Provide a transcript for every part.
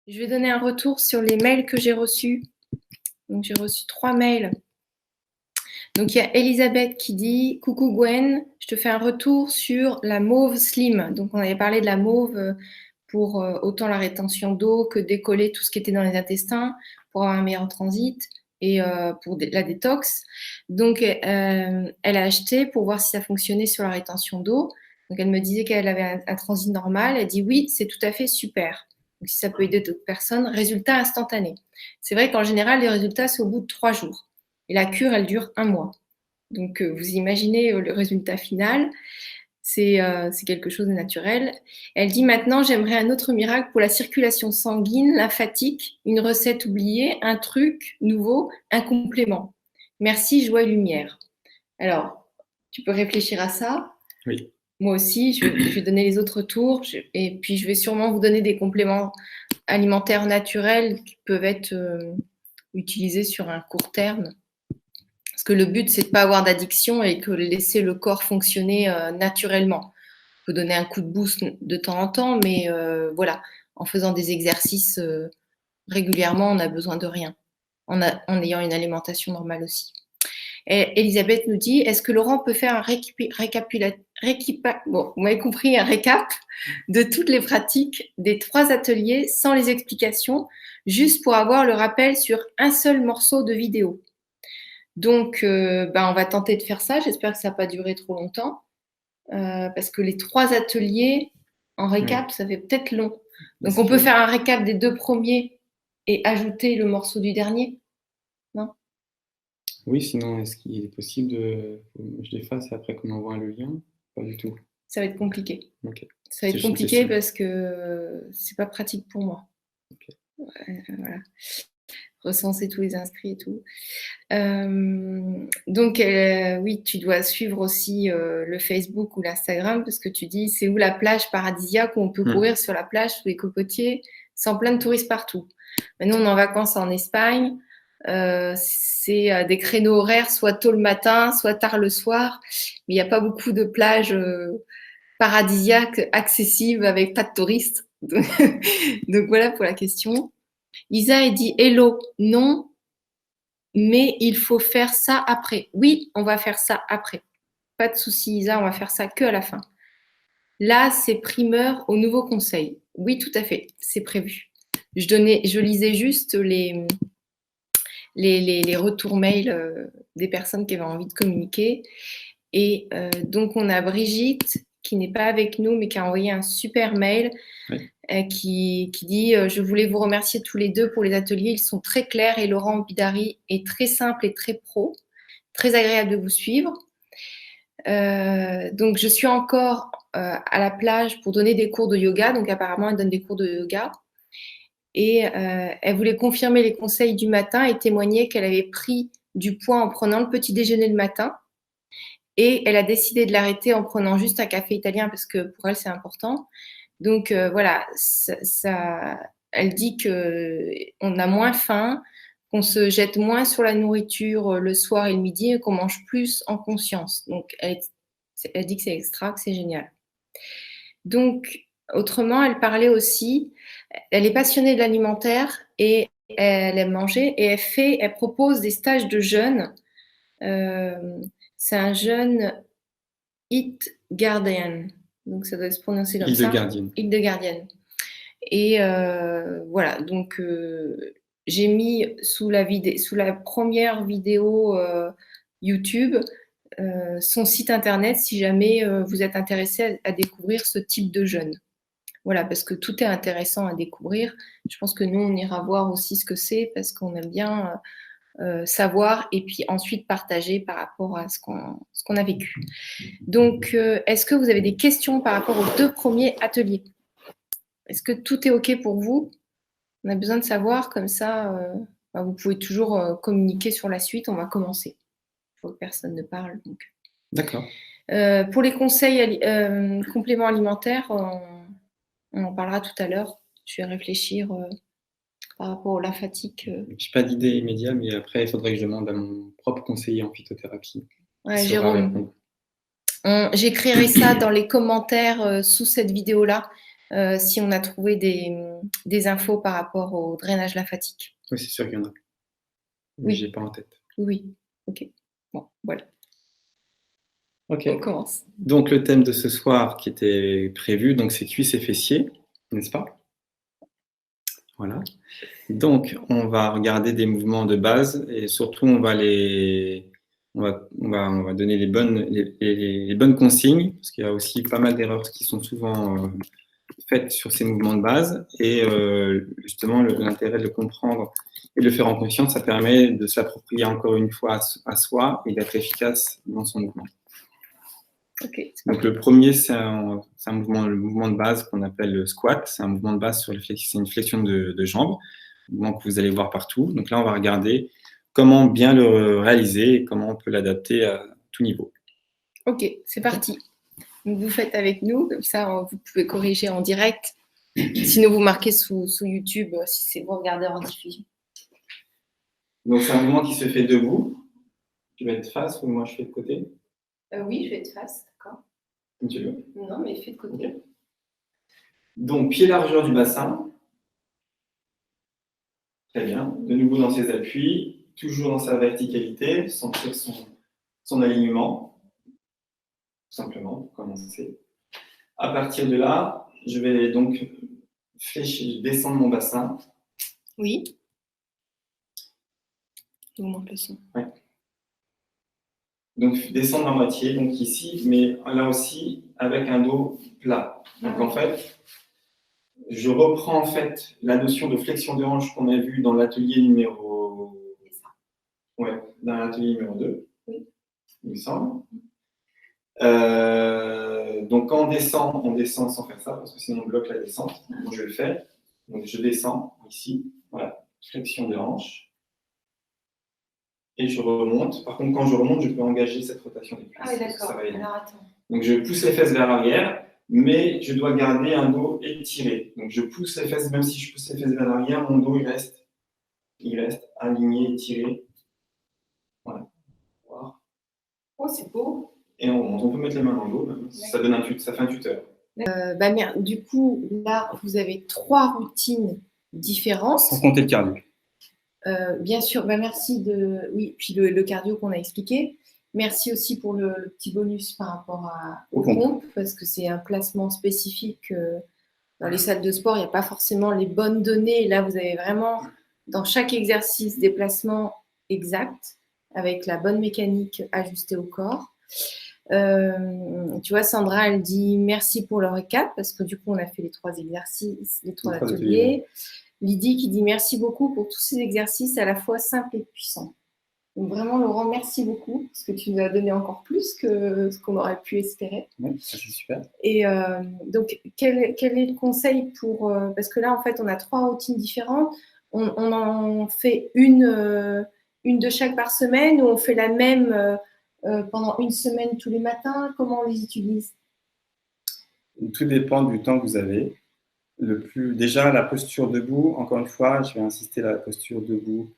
Je vais donner un retour sur les mails que j'ai reçus. Donc, j'ai reçu 3 mails. Donc, il y a Elisabeth qui dit « Coucou Gwen, je te fais un retour sur la mauve slim ». Donc, on avait parlé de la mauve pour autant la rétention d'eau que décoller tout ce qui était dans les intestins pour avoir un meilleur transit et pour la détox. Donc, elle a acheté pour voir si ça fonctionnait sur la rétention d'eau. Donc, elle me disait qu'elle avait un transit normal. Elle dit « Oui, c'est tout à fait super ». Donc, si ça peut aider d'autres personnes, résultat instantané. C'est vrai qu'en général, les résultats, c'est au bout de 3 jours. Et la cure, elle dure 1 mois. Donc, vous imaginez le résultat final. C'est quelque chose de naturel. Elle dit maintenant, j'aimerais un autre miracle pour la circulation sanguine, lymphatique, une recette oubliée, un truc nouveau, un complément. Merci, joie et lumière. Alors, tu peux réfléchir à ça. Oui. Moi aussi, je vais donner les autres tours et puis je vais sûrement vous donner des compléments alimentaires naturels qui peuvent être utilisés sur un court terme. Parce que le but, c'est de ne pas avoir d'addiction et que laisser le corps fonctionner naturellement. On peut donner un coup de boost de temps en temps, mais voilà, en faisant des exercices régulièrement, on n'a besoin de rien, en ayant une alimentation normale aussi. Et Elisabeth nous dit, est-ce que Laurent peut faire un bon, vous m'avez compris, un récap de toutes les pratiques des 3 ateliers sans les explications, juste pour avoir le rappel sur un seul morceau de vidéo. Donc, on va tenter de faire ça. J'espère que ça va pas durer trop longtemps, parce que les 3 ateliers en récap, ça fait peut-être long. Donc, on peut faire un récap des 2 premiers et ajouter le morceau du dernier, non? Oui, sinon, est-ce qu'il est possible que je les fasse et après qu'on envoie le lien? Pas du tout. Ça va être compliqué. Ok. Ça va être compliqué parce que c'est pas pratique pour moi. Okay. Voilà. Recenser tous les inscrits et tout. Donc, oui, tu dois suivre aussi le Facebook ou l'Instagram parce que tu dis, c'est où la plage paradisiaque où on peut courir sur la plage sous les cocotiers sans plein de touristes partout. Maintenant, on est en vacances en Espagne. C'est des créneaux horaires, soit tôt le matin, soit tard le soir. Mais il n'y a pas beaucoup de plages paradisiaques accessibles avec pas de touristes. Donc voilà pour la question. Isa, elle dit hello, non, mais il faut faire ça après. Oui, on va faire ça après. Pas de souci, Isa, on va faire ça que à la fin. Là, c'est primeur au nouveau conseil. Oui, tout à fait, c'est prévu. Je lisais juste les retours mails des personnes qui avaient envie de communiquer. Et donc, on a Brigitte qui n'est pas avec nous, mais qui a envoyé un super mail qui dit « Je voulais vous remercier tous les deux pour les ateliers. Ils sont très clairs et Laurent Bidari est très simple et très pro. Très agréable de vous suivre. Donc, je suis encore à la plage pour donner des cours de yoga. Donc, apparemment, elle donne des cours de yoga. Et elle voulait confirmer les conseils du matin et témoigner qu'elle avait pris du poids en prenant le petit déjeuner le matin. Et elle a décidé de l'arrêter en prenant juste un café italien parce que pour elle, c'est important. Donc voilà, elle dit qu'on a moins faim, qu'on se jette moins sur la nourriture le soir et le midi et qu'on mange plus en conscience. Donc elle dit que c'est extra, que c'est génial. Donc autrement, elle parlait aussi, elle est passionnée de l'alimentaire et elle aime manger et elle propose des stages de jeûne. C'est un jeûne Eat Guardian. Donc ça doit se prononcer comme ça. Eat the Guardian. Et voilà, donc j'ai mis sous la première vidéo YouTube son site internet si jamais vous êtes intéressé à découvrir ce type de jeûne. Voilà, parce que tout est intéressant à découvrir. Je pense que nous, on ira voir aussi ce que c'est parce qu'on aime bien savoir et puis ensuite partager par rapport à ce qu'on a vécu. Donc, est-ce que vous avez des questions par rapport aux 2 premiers ateliers? Est-ce que tout est OK pour vous? On a besoin de savoir, comme ça, vous pouvez toujours communiquer sur la suite. On va commencer. Il faut que personne ne parle. D'accord. Pour les conseils compléments alimentaires, on en parlera tout à l'heure. Je vais réfléchir par rapport au lymphatique. Je n'ai pas d'idée immédiate, mais après, il faudrait que je demande à mon propre conseiller en phytothérapie. Ouais, Jérôme. J'écrirai ça dans les commentaires sous cette vidéo-là. si on a trouvé des infos par rapport au drainage lymphatique. Oui, c'est sûr qu'il y en a. Mais Oui. j'ai pas en tête. Oui, ok. Bon, voilà. Ok. On commence. Donc, le thème de ce soir qui était prévu, donc c'est cuisses et fessiers, n'est-ce pas? Voilà. Donc, on va regarder des mouvements de base et surtout, on va donner les bonnes consignes parce qu'il y a aussi pas mal d'erreurs qui sont souvent faites sur ces mouvements de base et justement, l'intérêt de le comprendre et de le faire en conscience, ça permet de s'approprier encore une fois à soi et d'être efficace dans son mouvement. Okay. Donc le premier, c'est le mouvement de base qu'on appelle le squat. C'est un mouvement de base c'est une flexion de jambes, mouvement que vous allez voir partout. Donc là, on va regarder comment bien le réaliser et comment on peut l'adapter à tout niveau. Ok, c'est parti. Donc vous faites avec nous, comme ça vous pouvez corriger en direct. Sinon vous marquez sous YouTube si c'est vous regardez en diffusion. Donc c'est un mouvement qui se fait debout. Tu vas être face ou moi je fais de côté? Oui, je vais être face, d'accord. Comme tu veux. Non, mais fais de côté. Okay. Donc pied largeur du bassin. Très bien. De nouveau dans ses appuis, toujours dans sa verticalité, sentir son alignement. Tout simplement, pour commencer. À partir de là, je vais donc descendre mon bassin. Oui. Je vous montre le son. Ouais. Donc descendre à moitié, donc ici, mais là aussi avec un dos plat. Donc en fait, je reprends en fait la notion de flexion de hanche qu'on a vue dans l'atelier numéro. Ouais, dans l'atelier numéro 2. Oui. Il me semble. Donc quand on descend sans faire ça, parce que sinon on bloque la descente. Donc je le fais. Donc je descends ici, voilà, flexion de hanche. Et je remonte. Par contre, quand je remonte, je peux engager cette rotation des cuisses. Ah oui, d'accord. Ça va aider. Alors attends. Donc je pousse les fesses vers l'arrière, mais je dois garder un dos étiré. Donc je pousse les fesses, même si je pousse les fesses vers l'arrière, mon dos il reste aligné, étiré. Voilà. Oh, c'est beau. Et on peut mettre les mains dans le dos, ça fait un tuteur. Du coup, là, vous avez 3 routines différentes. Sans compter le cardio. Bien sûr, merci oui, puis le cardio qu'on a expliqué. Merci aussi pour le petit bonus par rapport aux pompes, parce que c'est un placement spécifique. Dans les salles de sport, il n'y a pas forcément les bonnes données. Là, vous avez vraiment, dans chaque exercice, des placements exacts, avec la bonne mécanique ajustée au corps. Tu vois, Sandra, elle dit merci pour le récap, parce que du coup, on a fait les 3 exercices, les 3 ateliers. Lydie qui dit merci beaucoup pour tous ces exercices à la fois simples et puissants. Donc vraiment, Laurent, merci beaucoup, parce que tu nous as donné encore plus que ce qu'on aurait pu espérer. Oui, ça c'est super. Et donc, quel est le conseil pour... parce que là, en fait, on a 3 routines différentes. On en fait une de chaque par semaine, ou on fait la même pendant une semaine tous les matins. Comment on les utilise? Tout dépend du temps que vous avez. Déjà, la posture debout, encore une fois, je vais insister, la posture debout,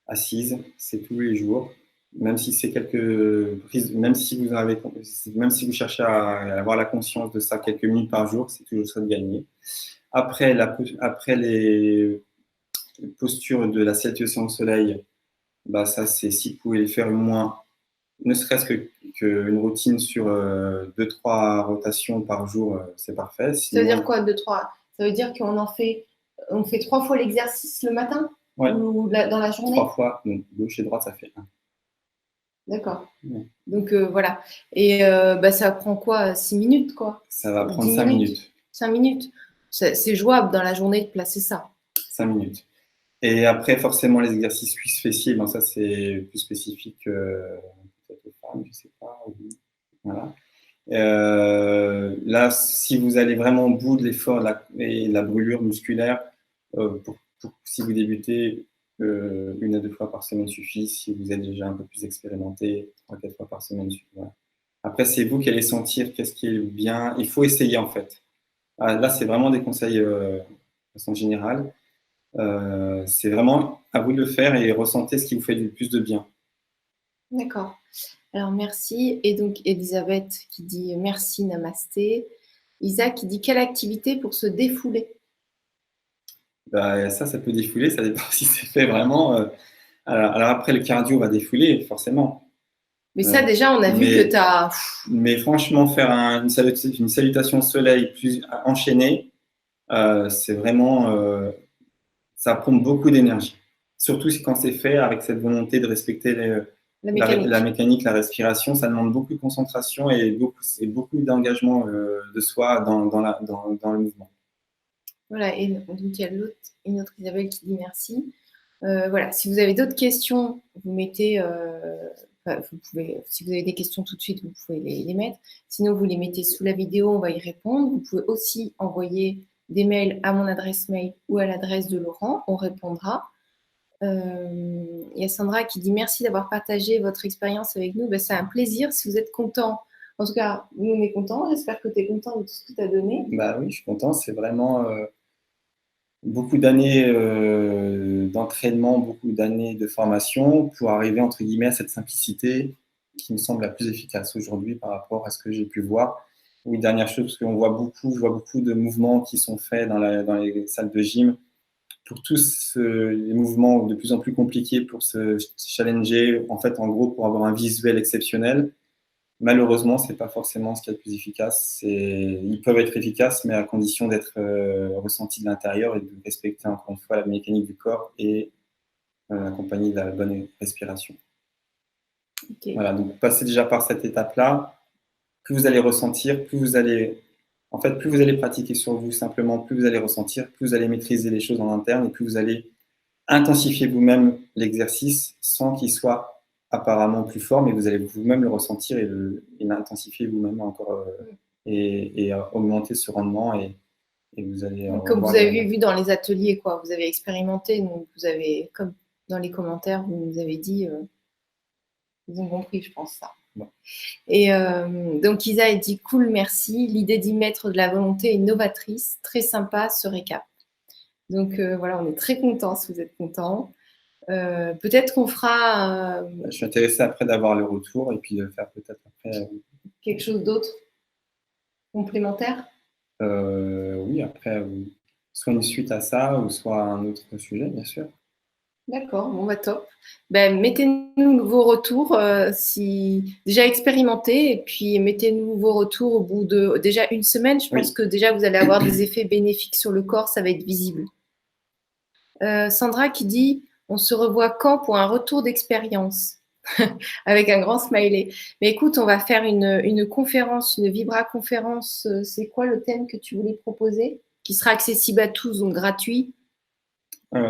assise, c'est tous les jours. Même si c'est quelques prises, même si vous cherchez à avoir la conscience de ça quelques minutes par jour, c'est toujours ça de gagner. Après les postures de la salutation au soleil, ça c'est si vous pouvez les faire au moins, ne serait-ce qu'une routine sur 2-3 rotations par jour, c'est parfait. Sinon, ça veut dire quoi, 2-3? Ça veut dire qu'on fait 3 fois l'exercice le matin? Ouais. Ou dans la journée? 3 fois, donc gauche et droite, ça fait 1. D'accord. Ouais. Donc voilà. Et ça prend quoi? 6 minutes, quoi? Ça va prendre 5 minutes. 5 minutes. C'est jouable dans la journée de placer ça. 5 minutes. Et après, forcément, les exercices cuisses-fessiers, ça c'est plus spécifique peut-être aux femmes, je ne sais pas. Voilà. Là, si vous allez vraiment au bout de l'effort et la brûlure musculaire, si vous débutez, 1 à 2 fois par semaine suffit. Si vous êtes déjà un peu plus expérimenté, 3-4 fois par semaine suffit. Voilà. Après, c'est vous qui allez sentir qu'est-ce qui est bien. Il faut essayer en fait. Là, c'est vraiment des conseils de façon générale. C'est vraiment à vous de le faire et ressentez ce qui vous fait le plus de bien. D'accord. Alors, merci. Et donc, Elisabeth qui dit merci, namasté. Isaac qui dit quelle activité pour se défouler? Bah, ça peut défouler, ça dépend si c'est fait vraiment. Alors après, le cardio va défouler, forcément. Mais ça, déjà, on a vu que mais, tu as. mais franchement, faire une salutation au soleil plus enchaînée, c'est vraiment, ça pompe beaucoup d'énergie. Surtout quand c'est fait avec cette volonté de respecter La mécanique. la mécanique, la respiration, ça demande beaucoup de concentration et beaucoup d'engagement de soi dans le mouvement. Voilà, et donc il y a une autre Isabelle qui dit merci. Voilà, si vous avez d'autres questions, vous mettez, vous pouvez, si vous avez des questions tout de suite, vous pouvez les mettre. Sinon, vous les mettez sous la vidéo, on va y répondre. Vous pouvez aussi envoyer des mails à mon adresse mail ou à l'adresse de Laurent, on répondra. Il y a Sandra qui dit merci d'avoir partagé votre expérience avec nous. Ben, c'est un plaisir si vous êtes content. En tout cas, nous, on est contents. J'espère que tu es content de tout ce que tu as donné. Bah oui, je suis content. C'est vraiment beaucoup d'années d'entraînement, beaucoup d'années de formation pour arriver, entre guillemets, à cette simplicité qui me semble la plus efficace aujourd'hui par rapport à ce que j'ai pu voir. Oui, dernière chose, parce qu'on voit beaucoup, je vois beaucoup de mouvements qui sont faits dans les salles de gym pour tous les mouvements de plus en plus compliqués pour se challenger, en fait, en gros, pour avoir un visuel exceptionnel. Malheureusement, c'est pas forcément ce qui est le plus efficace. Ils peuvent être efficaces, mais à condition d'être ressentis de l'intérieur et de respecter encore une fois la mécanique du corps et accompagné de la bonne respiration. Okay. Voilà, donc passez déjà par cette étape-là. Plus vous allez ressentir, plus vous allez pratiquer sur vous simplement, plus vous allez ressentir, plus vous allez maîtriser les choses en interne et plus vous allez intensifier vous-même l'exercice sans qu'il soit apparemment plus fort, mais vous allez vous-même le ressentir et l'intensifier vous-même encore et augmenter ce rendement et vous allez. Comme vous avez vu dans les ateliers, quoi, vous avez expérimenté, donc vous avez, comme dans les commentaires, vous nous avez dit, ils ont compris, je pense ça. Bon. Et donc Isa dit cool, merci. L'idée d'y mettre de la volonté est novatrice, très sympa ce récap. Donc voilà, on est très contents si vous êtes contents. Peut-être qu'on fera. Je suis intéressé après d'avoir le retour et puis de faire peut-être après. Quelque chose d'autre complémentaire Oui, après, soit une suite à ça ou soit un autre sujet, bien sûr. D'accord, bon bah top. Ben, mettez-nous vos retours si déjà expérimentez et puis mettez-nous vos retours au bout de déjà une semaine. Je pense que déjà vous allez avoir des effets bénéfiques sur le corps, ça va être visible. Sandra qui dit on se revoit quand pour un retour d'expérience avec un grand smiley. Mais écoute, on va faire une conférence, une Vibra conférence. C'est quoi le thème que tu voulais proposer qui sera accessible à tous, donc gratuit?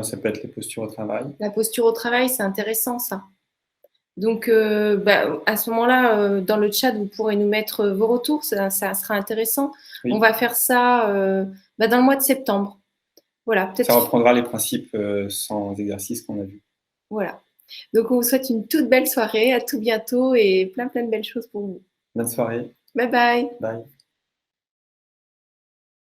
Ça peut être les postures au travail. La posture au travail, c'est intéressant ça. Donc, à ce moment-là, dans le chat, vous pourrez nous mettre vos retours, ça sera intéressant. Oui. On va faire ça dans le mois de septembre. Voilà, ça reprendra les principes sans exercice qu'on a vus. Voilà. Donc, on vous souhaite une toute belle soirée, à tout bientôt et plein de belles choses pour vous. Bonne soirée. Bye bye. Bye.